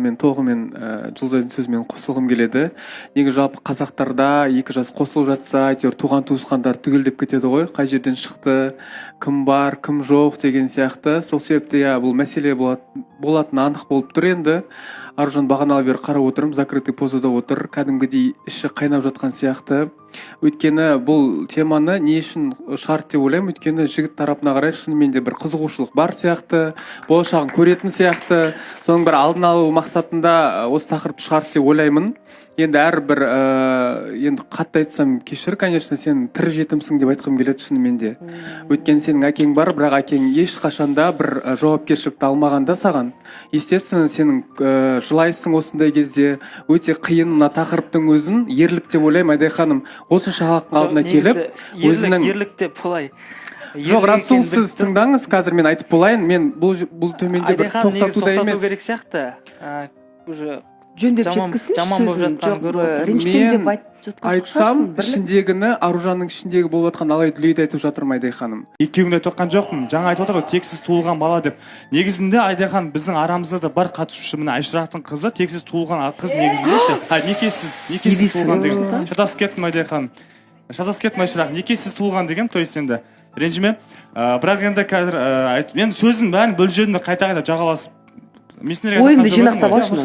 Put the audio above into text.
Мен толығымен Жұлдызайдың сөзімен қосылғым келеді. Неге жалпы қазақтарда екі жас қосылып жатса, әйтеуір туған туысқандар түгелдеп кетеді ғой. Қай жерден шықты, кім бар, кім жоқ деген сияқты. Сол себепті бұл мәселе болатыны анық болып тұр енді. Аружан бағаналы бері қарап отырмын, закрытый позада отыр, кәдімгідей іші қайнап жатқан сияқты. Өйткені бұл теманы не үшін шарт деп ойлаймын, өйткені жігіт тарапына қарай шынымен де бір қызығушылық бар сияқты, болашағын көретін сияқты. Соның бір алдын алу мақсатында осы тақырыпты шарт деп ойлаймын. Енді әрбір енді қатты айтсам кешір, конечно, сен тірі жетімсің деп айтқым келеді шынымен де. Өйткені сенің әкең бар, бірақ әкең ешқашанда бір жауапкершілікті алмағанда саған. Естественно, сенің жылайсың осындай кезде, өте қиын мына тақырыптың өзін ерлік деп ойлаймын. Айдай ханым, осынша халықтың алдына келіп, өзінің ерлік деп былай. Жоқ, Расул, сіз тыңдаңыз, қазір мен айтып болайын. Мен бұл төменде бір тоқтатуда емес. Керек сияқты. Уже жөндеп жеткізсінші сөзін, жоқ ренжітем деп айтып жатқан айтсам, ішіндегіні, Аружанның ішіндегі болып жатқан алай дүлейді айтып жатырмын, Айдай ханым. Екеуін айтып жатқан жоқпын. Жаңа айтып отыр ғой, тексіз туылған бала деп. Негізінде Айдай ханым, біздің арамызда да бар қатысушы, мына Айшырақтың қызы тексіз туылған қыз негізінде ше. Некесіз туылған деген. Шатасып кеттім, Айдай ханым. Шатасып кеттім, Айшырақ. Некесіз туылған деген, то есть енді ренжіме. Бірақ енді қазір мен сөзін бәрін бөлжедім қайта жағаласып. Ойынды жинақтап алшы.